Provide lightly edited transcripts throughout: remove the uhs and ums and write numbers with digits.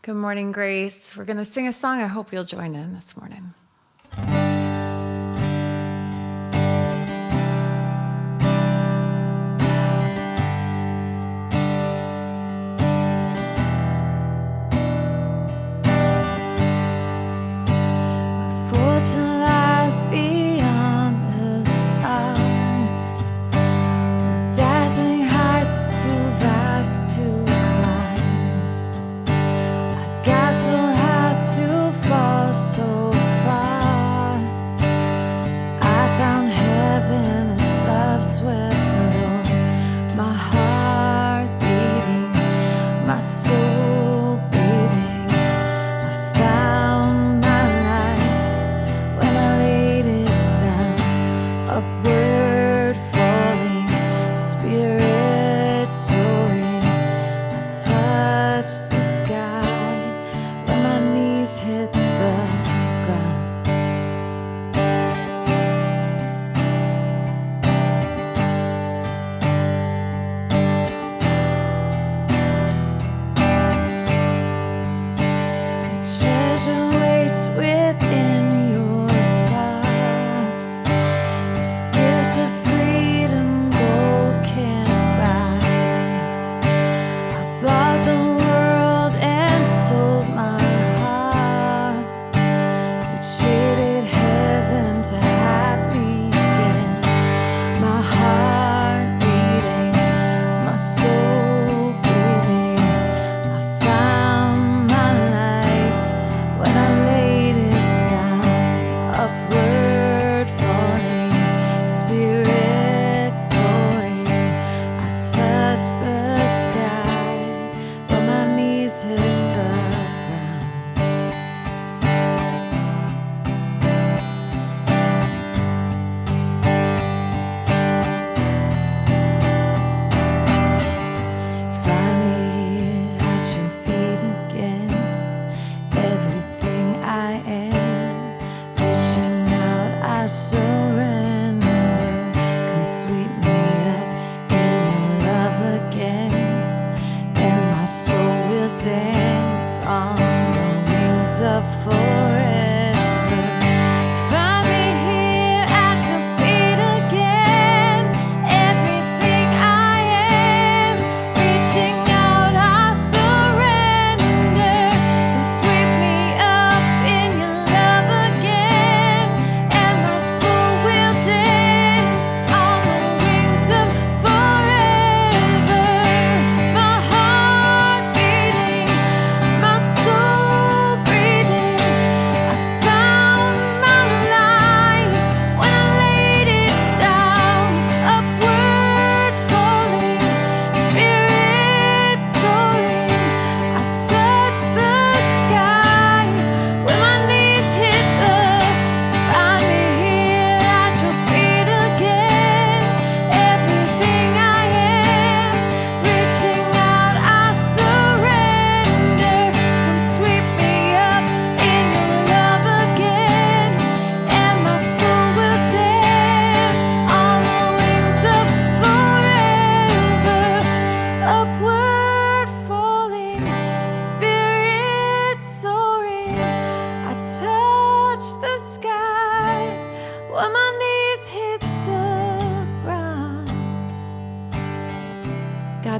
Good morning, Grace. We're going to sing a song. I hope you'll join in this morning.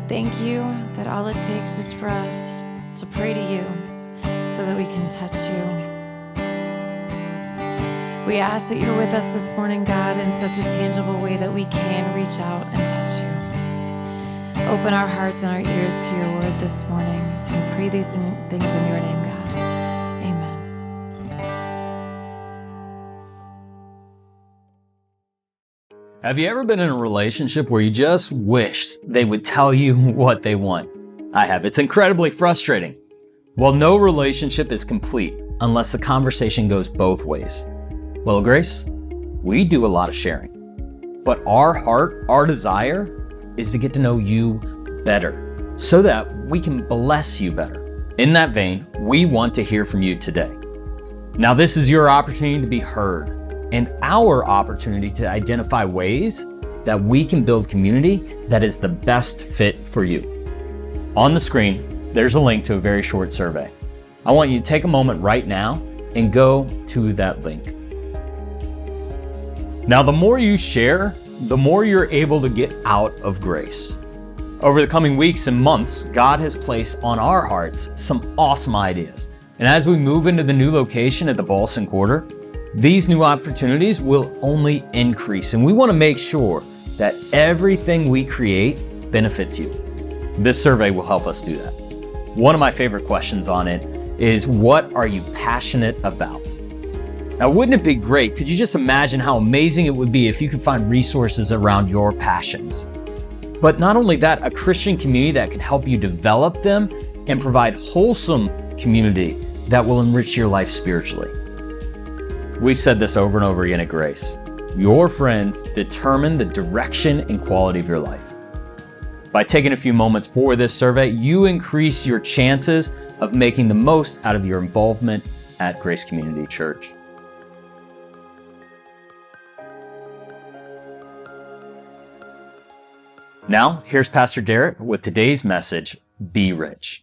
Thank you that all it takes is for us to pray to you so that we can touch you. We ask that you're with us this morning, God, in such a tangible way that we can reach out and touch you. Open our hearts and our ears to your word this morning and pray these things in your name, God. Amen. Have you ever been in a relationship where you just wish they would tell you what they want? I have. It's incredibly frustrating. Well, no relationship is complete unless the conversation goes both ways. Well, Grace, we do a lot of sharing, but our heart, our desire is to get to know you better so that we can bless you better. In that vein, we want to hear from you today. Now, this is your opportunity to be heard and our opportunity to identify ways that we can build community that is the best fit for you. On the screen, there's a link to a very short survey. I want you to take a moment right now and go to that link. Now, the more you share, the more you're able to get out of grace. Over the coming weeks and months, God has placed on our hearts some awesome ideas. And as we move into the new location at the Ballston Quarter, these new opportunities will only increase. And we want to make sure that everything we create benefits you. This survey will help us do that. One of my favorite questions on it is, what are you passionate about? Now, wouldn't it be great? Could you just imagine how amazing it would be if you could find resources around your passions? But not only that, a Christian community that could help you develop them and provide wholesome community that will enrich your life spiritually. We've said this over and over again at Grace. Your friends determine the direction and quality of your life. By taking a few moments for this survey, you increase your chances of making the most out of your involvement at Grace Community Church. Now, here's Pastor Derek with today's message, Be Rich.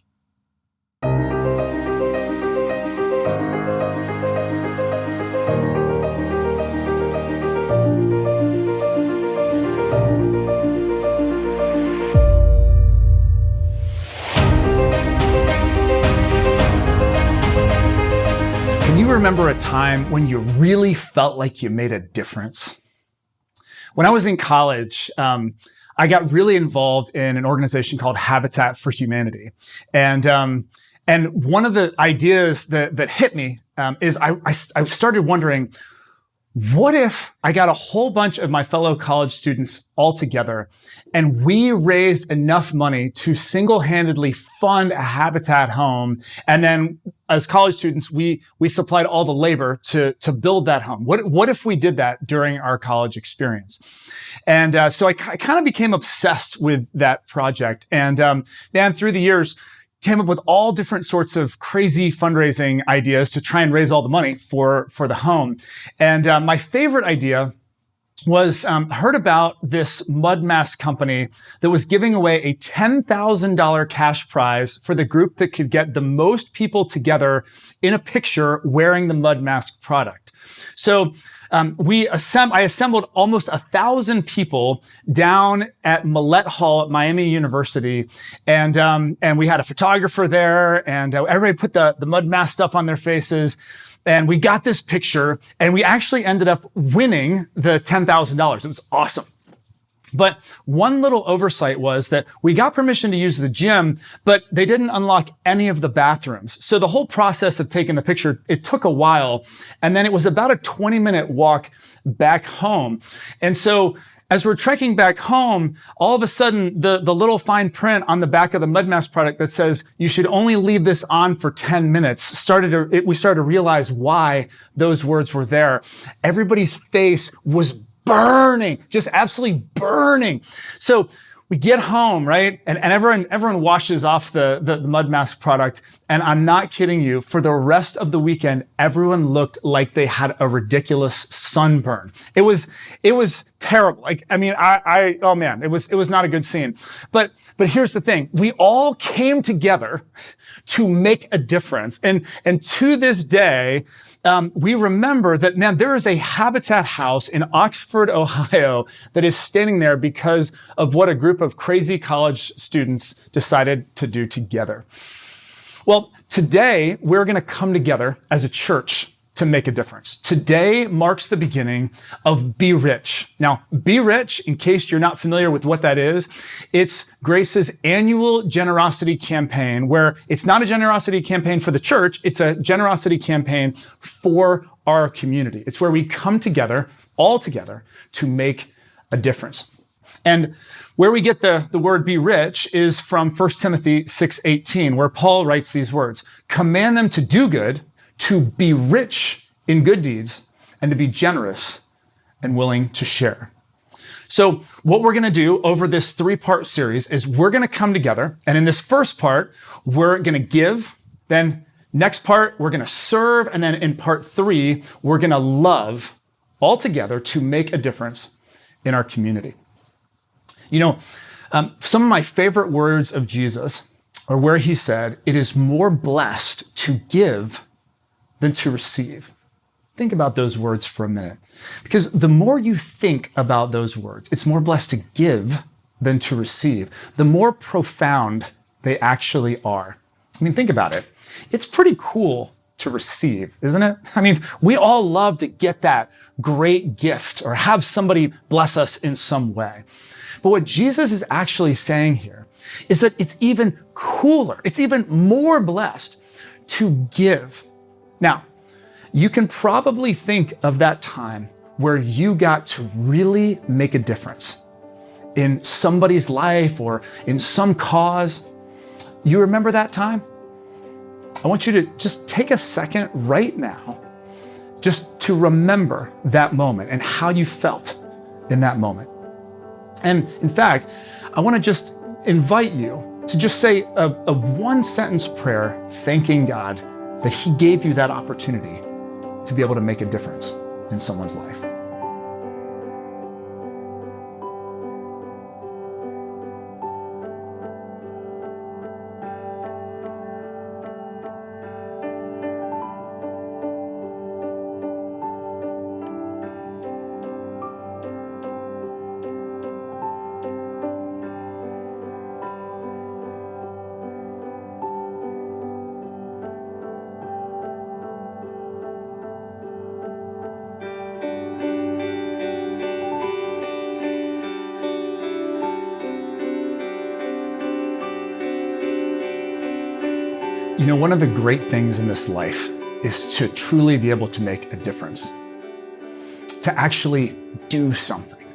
Can you remember a time when you really felt like you made a difference? When I was in college, I got really involved in an organization called Habitat for Humanity. And one of the ideas that hit me is I started wondering, what if I got a whole bunch of my fellow college students all together and we raised enough money to single-handedly fund a Habitat home, and then as college students, we supplied all the labor to build that home? What if we did that during our college experience? And so I kind of became obsessed with that project. And through the years, came up with all different sorts of crazy fundraising ideas to try and raise all the money for the home. And my favorite idea was heard about this mud mask company that was giving away a $10,000 cash prize for the group that could get the most people together in a picture wearing the mud mask product. So I assembled almost 1,000 people down at Millett Hall at Miami University, and we had a photographer there, and everybody put the mud mask stuff on their faces, and we got this picture, and we actually ended up winning the $10,000. It was awesome. But one little oversight was that we got permission to use the gym, but they didn't unlock any of the bathrooms. So the whole process of taking the picture, it took a while. And then it was about a 20-minute walk back home. And so as we're trekking back home, all of a sudden, the little fine print on the back of the mud mask product that says you should only leave this on for 10 minutes, we started to realize why those words were there. Everybody's face was burning, just absolutely burning. So we get home, right? And everyone washes off the mud mask product. And I'm not kidding you, for the rest of the weekend, everyone looked like they had a ridiculous sunburn. It was terrible. Oh man, it was not a good scene. But here's the thing. We all came together to make a difference. And to this day, we remember that, man, there is a Habitat house in Oxford, Ohio, that is standing there because of what a group of crazy college students decided to do together. Well, today we're going to come together as a church to make a difference. Today marks the beginning of Be Rich. Now, Be Rich, in case you're not familiar with what that is, it's Grace's annual generosity campaign, where it's not a generosity campaign for the church, it's a generosity campaign for our community. It's where we come together, all together, to make a difference. And where we get the word be rich is from 1 Timothy 6:18, where Paul writes these words, "Command them to do good, to be rich in good deeds, and to be generous and willing to share." So what we're going to do over this 3-part series is we're going to come together. And in this first part, we're going to give. Then next part, we're going to serve. And then in part 3, we're going to love all together to make a difference in our community. You know, some of my favorite words of Jesus or where he said, "It is more blessed to give than to receive." Think about those words for a minute, because the more you think about those words, it's more blessed to give than to receive, the more profound they actually are. I mean, think about it. It's pretty cool to receive, isn't it? I mean, we all love to get that great gift or have somebody bless us in some way. But what Jesus is actually saying here is that it's even cooler, it's even more blessed to give. Now, you can probably think of that time where you got to really make a difference in somebody's life or in some cause. You remember that time? I want you to just take a second right now just to remember that moment and how you felt in that moment. And in fact, I want to just invite you to just say a one-sentence prayer thanking God that He gave you that opportunity to be able to make a difference in someone's life. You know, one of the great things in this life is to truly be able to make a difference, to actually do something.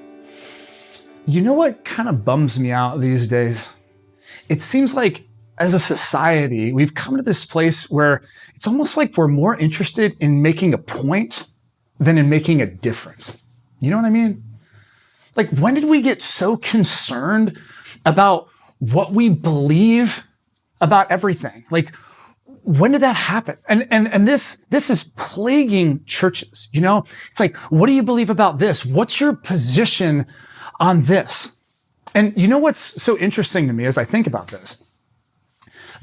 You know what kind of bums me out these days? It seems like as a society, we've come to this place where it's almost like we're more interested in making a point than in making a difference. You know what I mean? Like, when did we get so concerned about what we believe about everything? Like, when did that happen? And this is plaguing churches, you know? It's like, what do you believe about this? What's your position on this? And you know what's so interesting to me as I think about this?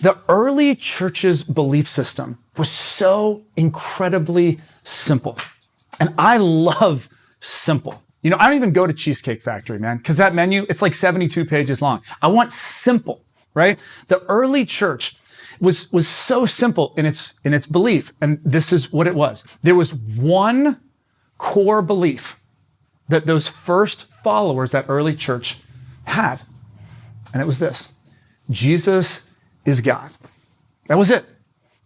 The early church's belief system was so incredibly simple. And I love simple. You know, I don't even go to Cheesecake Factory, man, because that menu, it's like 72 pages long. I want simple, right? The early church was so simple in its belief. And this is what it was. There was one core belief that those first followers, that early church, had. And it was this: Jesus is God. That was it.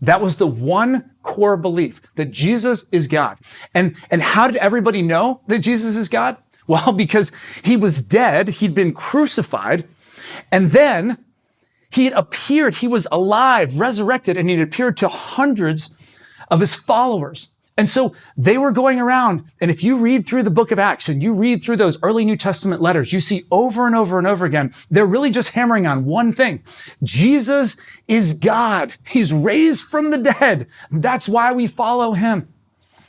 That was the one core belief, that Jesus is God. And how did everybody know that Jesus is God? Well, because He was dead, He'd been crucified, and then He had appeared, He was alive, resurrected, and He'd appeared to hundreds of His followers. And so they were going around, and if you read through the book of Acts and you read through those early New Testament letters, you see over and over and over again, they're really just hammering on one thing: Jesus is God. He's raised from the dead. That's why we follow Him.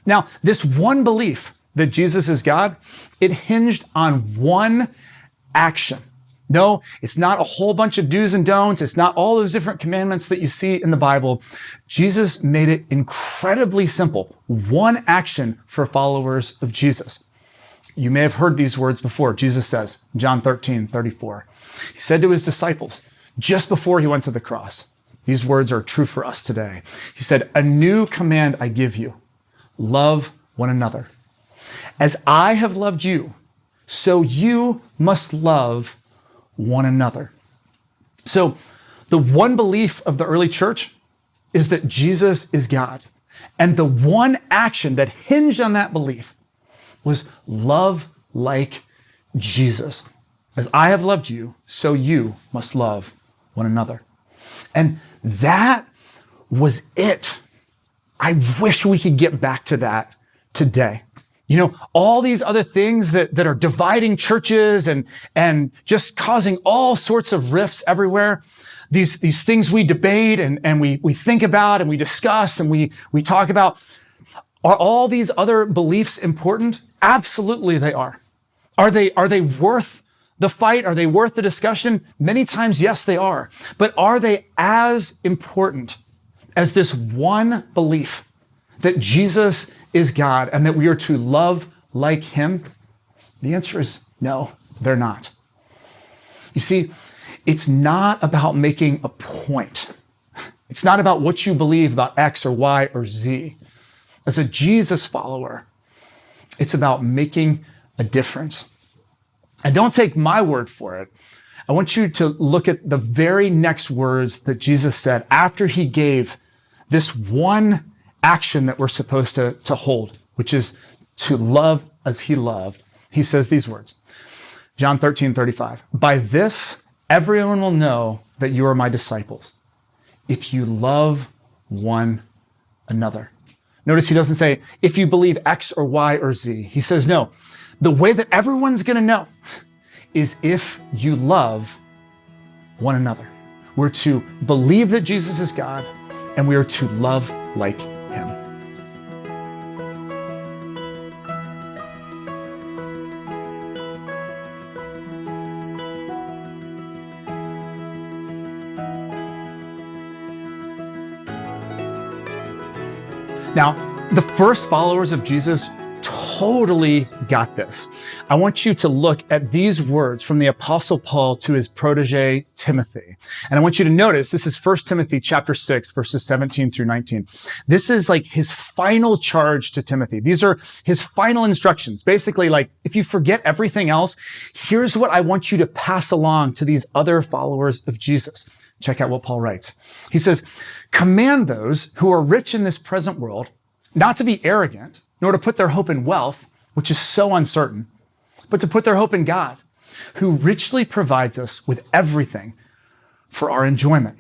Now, this one belief that Jesus is God, it hinged on one action. No, it's not a whole bunch of do's and don'ts. It's not all those different commandments that you see in the Bible. Jesus made it incredibly simple. One action for followers of Jesus. You may have heard these words before. Jesus says, John 13:34. He said to His disciples, just before He went to the cross, these words are true for us today. He said, "A new command I give you, love one another. As I have loved you, so you must love one another." So the one belief of the early church is that Jesus is God. And the one action that hinged on that belief was love like Jesus. As I have loved you, so you must love one another. And that was it. I wish we could get back to that today. You know, all these other things that are dividing churches and just causing all sorts of rifts everywhere, these things we debate and we think about and we discuss and we talk about, are all these other beliefs important? Absolutely they are. Are they worth the fight? Are they worth the discussion? Many times, yes, they are. But are they as important as this one belief that Jesus is God and that we are to love like him? The answer is no, they're not. You see, it's not about making a point. It's not about what you believe about X or Y or Z. As a Jesus follower, it's about making a difference. And don't take my word for it. I want you to look at the very next words that Jesus said after he gave this one action that we're supposed to hold, which is to love as he loved. He says these words, John 13:35. By this, everyone will know that you are my disciples, if you love one another. Notice he doesn't say, if you believe X or Y or Z. He says, no, the way that everyone's going to know is if you love one another. We're to believe that Jesus is God, and we are to love like him. Now, the first followers of Jesus totally got this. I want you to look at these words from the Apostle Paul to his protege, Timothy. And I want you to notice, this is 1 Timothy chapter 6, verses 17 through 19. This is like his final charge to Timothy. These are his final instructions. Basically, like, if you forget everything else, here's what I want you to pass along to these other followers of Jesus. Check out what Paul writes. He says, command those who are rich in this present world not to be arrogant, nor to put their hope in wealth, which is so uncertain, but to put their hope in God, who richly provides us with everything for our enjoyment.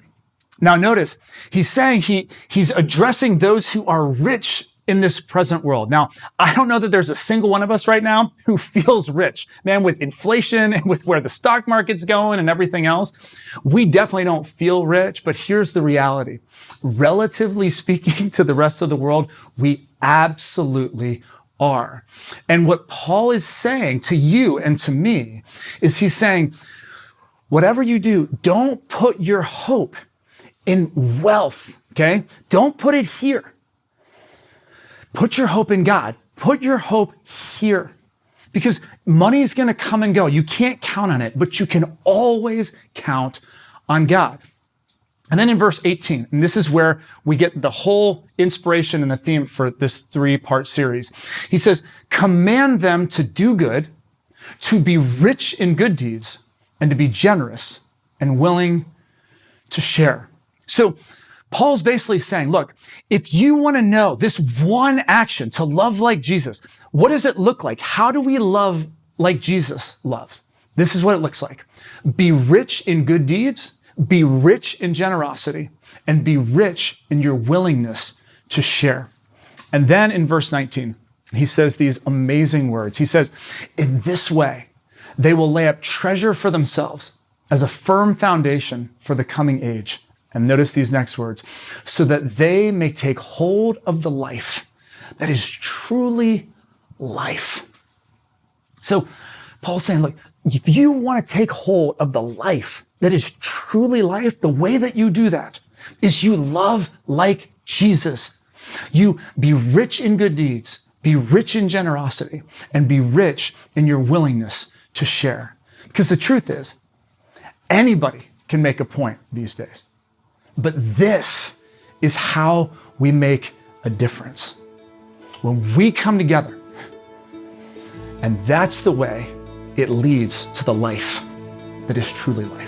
Now notice, he's saying he's addressing those who are rich in this present world. Now, I don't know that there's a single one of us right now who feels rich. Man, with inflation and with where the stock market's going and everything else, we definitely don't feel rich, but here's the reality. Relatively speaking to the rest of the world, we absolutely are. And what Paul is saying to you and to me is he's saying, whatever you do, don't put your hope in wealth, okay? Don't put it here. Put your hope in God. Put your hope here. Because money is going to come and go. You can't count on it, but you can always count on God. And then in verse 18, and this is where we get the whole inspiration and the theme for this 3-part series. He says, command them to do good, to be rich in good deeds, and to be generous and willing to share. So Paul's basically saying, look, if you want to know this one action to love like Jesus, what does it look like? How do we love like Jesus loves? This is what it looks like. Be rich in good deeds, be rich in generosity, and be rich in your willingness to share. And then in verse 19, he says these amazing words. He says, in this way, they will lay up treasure for themselves as a firm foundation for the coming age. And notice these next words, so that they may take hold of the life that is truly life. So Paul's saying, look, if you want to take hold of the life that is truly life, the way that you do that is you love like Jesus. You be rich in good deeds, be rich in generosity, and be rich in your willingness to share. Because the truth is, anybody can make a point these days. But this is how we make a difference. When we come together, and that's the way it leads to the life that is truly life.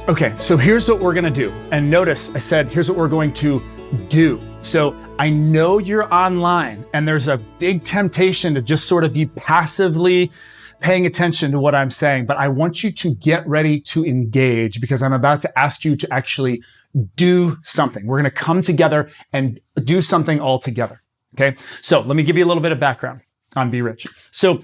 Okay, so here's what we're gonna do. And notice I said, here's what we're going to do. So I know you're online and there's a big temptation to just sort of be passively paying attention to what I'm saying, but I want you to get ready to engage because I'm about to ask you to actually do something. We're gonna come together and do something all together, okay? So let me give you a little bit of background on Be Rich. So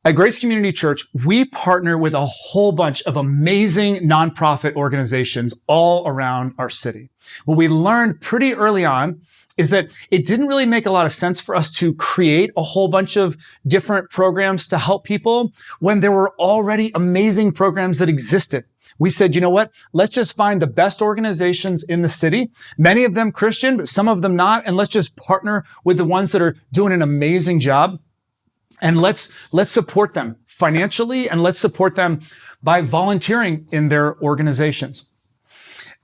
At Grace Community Church, we partner with a whole bunch of amazing nonprofit organizations all around our city. What we learned pretty early on is that it didn't really make a lot of sense for us to create a whole bunch of different programs to help people when there were already amazing programs that existed. We said, you know what? Let's just find the best organizations in the city, many of them Christian, but some of them not, and let's just partner with the ones that are doing an amazing job. And let's support them financially, and let's support them by volunteering in their organizations.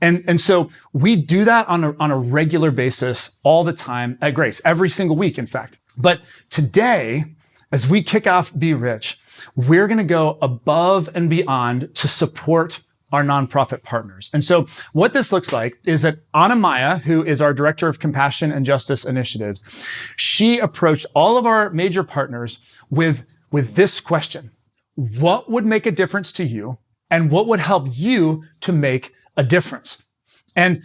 And so we do that on a regular basis all the time at Grace, every single week, in fact. But today, as we kick off Be Rich, we're going to go above and beyond to support our nonprofit partners. And so what this looks like is that Anna Maya, who is our Director of Compassion and Justice Initiatives, she approached all of our major partners with this question: what would make a difference to you, and what would help you to make a difference? And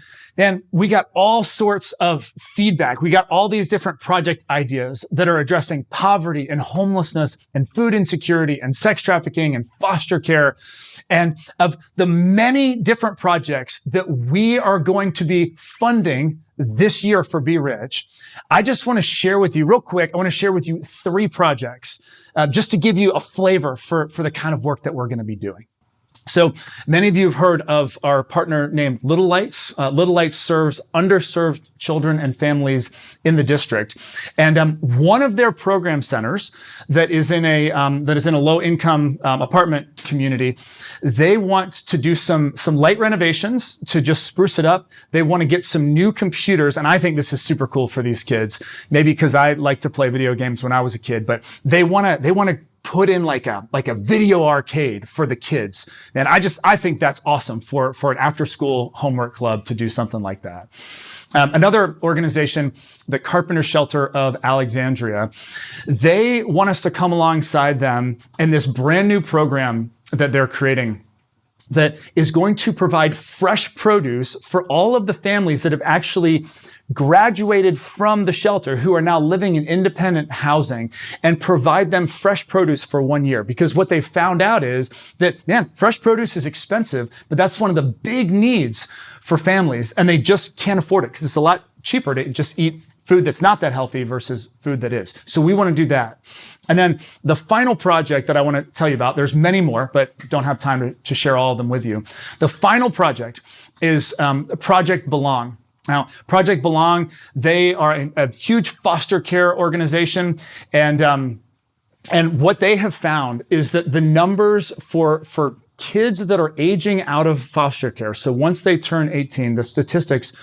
we got all sorts of feedback. We got all these different project ideas that are addressing poverty and homelessness and food insecurity and sex trafficking and foster care. And of the many different projects that we are going to be funding this year for Be Rich, I just want to share with you real quick. I want to share with you 3 projects just to give you a flavor for the kind of work that we're going to be doing. So many of you have heard of our partner named Little Lights. Little Lights serves underserved children and families in the district. And one of their program centers that is in a low-income apartment community, they want to do some light renovations to just spruce it up. They want to get some new computers, and I think this is super cool for these kids. Maybe because I like to play video games when I was a kid, but they want to put in like a video arcade for the kids. And I think that's awesome for an after school homework club to do something like that. Another organization, the Carpenter Shelter of Alexandria, they want us to come alongside them in this brand new program that they're creating that is going to provide fresh produce for all of the families that have actually graduated from the shelter who are now living in independent housing, and provide them fresh produce for 1 year. Because what they found out is that, fresh produce is expensive, but that's one of the big needs for families, and they just can't afford it because it's a lot cheaper to just eat food that's not that healthy versus food that is. So we want to do that. And then the final project that I want to tell you about, there's many more, but don't have time to share all of them with you. The final project is Project Belong. Now, Project Belong, they are a huge foster care organization, and what they have found is that the numbers for kids that are aging out of foster care, so once they turn 18, the statistics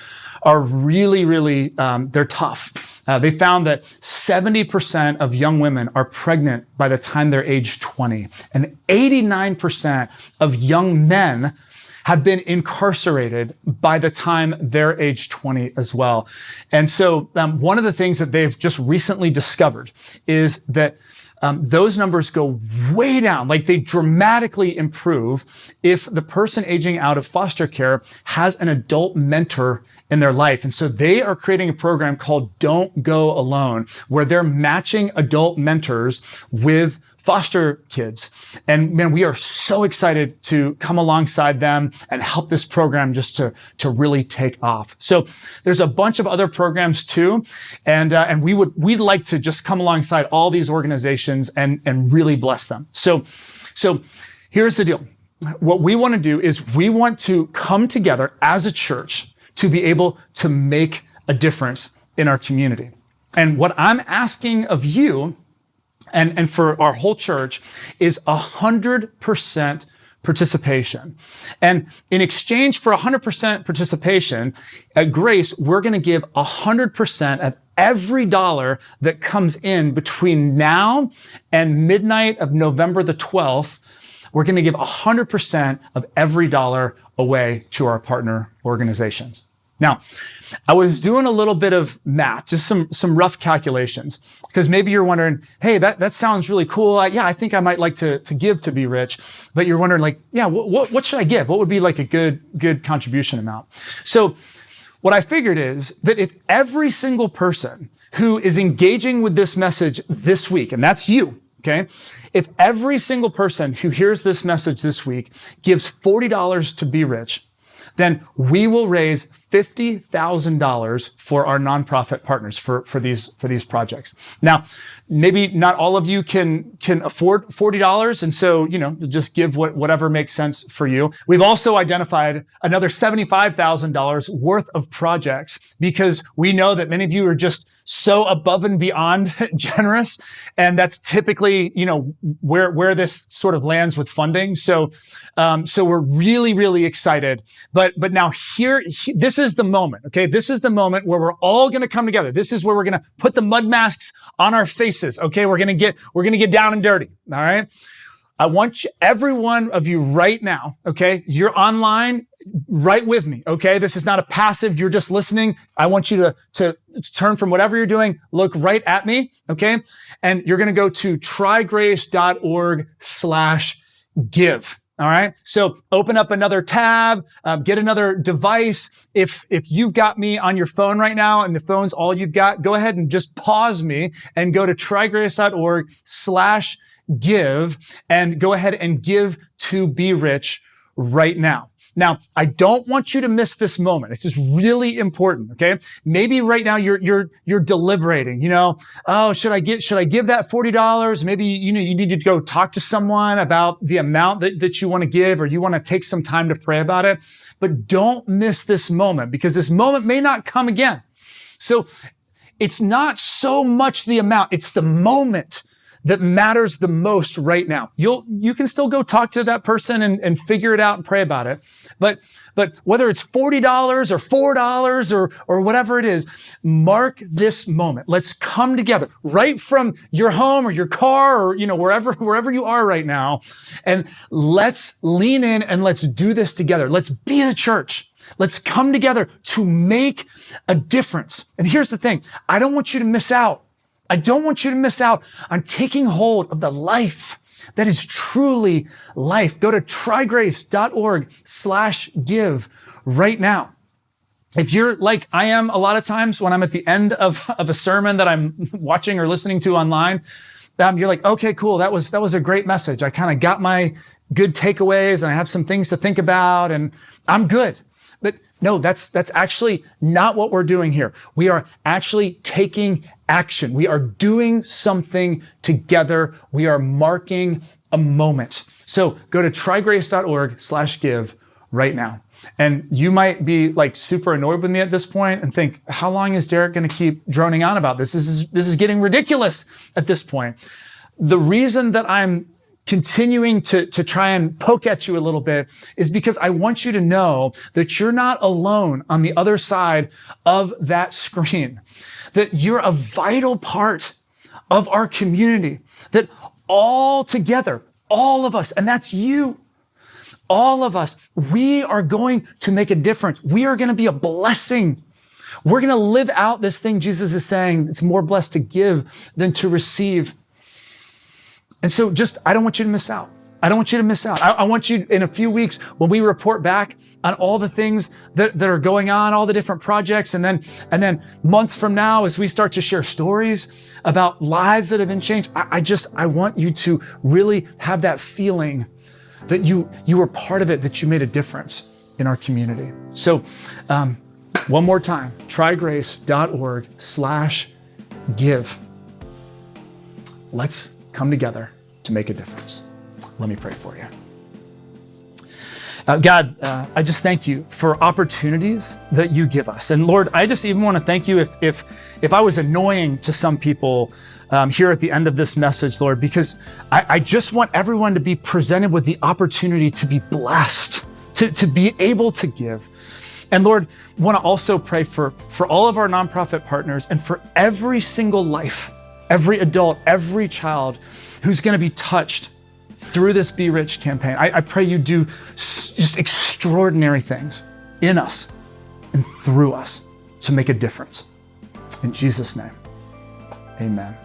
are really, really, they're tough. They found that 70% of young women are pregnant by the time they're age 20, and 89% of young men have been incarcerated by the time they're age 20 as well. And so one of the things that they've just recently discovered is that those numbers go way down, like they dramatically improve if the person aging out of foster care has an adult mentor in their life. And so they are creating a program called Don't Go Alone, where they're matching adult mentors with foster kids. And man, we are so excited to come alongside them and help this program just to really take off. So there's a bunch of other programs too. And we'd like to just come alongside all these organizations and really bless them. So here's the deal. What we want to do is we want to come together as a church to be able to make a difference in our community. And what I'm asking of you and for our whole church is 100% participation. And in exchange for 100% participation, at Grace, we're going to give 100% of every dollar that comes in between now and midnight of November the 12th. We're going to give 100% of every dollar away to our partner organizations. Now, I was doing a little bit of math, just some rough calculations, because maybe you're wondering, hey, that sounds really cool. I think I might like to give to Be Rich, but you're wondering what should I give? What would be like a good contribution amount? So what I figured is that if every single person who is engaging with this message this week, and that's you, okay? If every single person who hears this message this week gives $40 to Be Rich, then we will raise $50,000 for our nonprofit partners for these projects. Now, maybe not all of you can afford $40, and so, just give whatever makes sense for you. We've also identified another $75,000 worth of projects because we know that many of you are just so above and beyond generous, and that's typically, where this sort of lands with funding. So we're really, really excited. But now this is the moment, okay? This is the moment where we're all going to come together. This is where we're going to put the mud masks on our faces, okay? We're going to get down and dirty, all right? I want every one of you right now, okay? You're online, right with me, okay? This is not a passive, you're just listening. I want you to turn from whatever you're doing, look right at me, okay? And you're going to go to trygrace.org/give. All right. So open up another tab, get another device. If you've got me on your phone right now and the phone's all you've got, go ahead and just pause me and go to trygrace.org/give and go ahead and give to Be Rich right now. Now, I don't want you to miss this moment. This is really important, okay? Maybe right now you're deliberating, should I give that $40? Maybe, you need to go talk to someone about the amount that you want to give, or you want to take some time to pray about it. But don't miss this moment, because this moment may not come again. So it's not so much the amount, it's the moment that matters the most right now. You can still go talk to that person and figure it out and pray about it. But whether it's $40 or $4 or whatever it is, mark this moment. Let's come together right from your home or your car or, wherever you are right now. And let's lean in and let's do this together. Let's be the church. Let's come together to make a difference. And here's the thing. I don't want you to miss out. I don't want you to miss out on taking hold of the life that is truly life. Go to trygrace.org/give right now. If you're like I am a lot of times when I'm at the end of a sermon that I'm watching or listening to online, you're like, okay, cool. That was a great message. I kind of got my good takeaways and I have some things to think about and I'm good. But no, that's actually not what we're doing here. We are actually taking action. We are doing something together. We are marking a moment. So go to trygrace.org/give right now. And you might be like super annoyed with me at this point and think, how long is Derek going to keep droning on about this? This is getting ridiculous at this point. The reason that I'm continuing to try and poke at you a little bit is because I want you to know that you're not alone on the other side of that screen, that you're a vital part of our community, that all together, all of us, and that's you, all of us, we are going to make a difference. We are going to be a blessing. We're going to live out this thing Jesus is saying, it's more blessed to give than to receive. And so I don't want you to miss out. I don't want you to miss out. I want you in a few weeks when we report back on all the things that are going on, all the different projects. And then months from now, as we start to share stories about lives that have been changed, I want you to really have that feeling that you were part of it, that you made a difference in our community. So, one more time, trygrace.org/give. Let's come together to make a difference. Let me pray for you. God, I just thank you for opportunities that you give us. And Lord, I just even want to thank you if I was annoying to some people here at the end of this message, Lord, because I just want everyone to be presented with the opportunity to be blessed, to be able to give. And Lord, I want to also pray for all of our nonprofit partners and for every single life, every adult, every child who's going to be touched through this Be Rich campaign. I pray you do just extraordinary things in us and through us to make a difference. In Jesus' name, amen.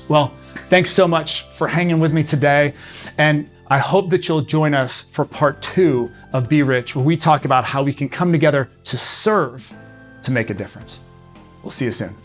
Well, thanks so much for hanging with me today. And I hope that you'll join us for part 2 of Be Rich, where we talk about how we can come together to serve to make a difference. We'll see you soon.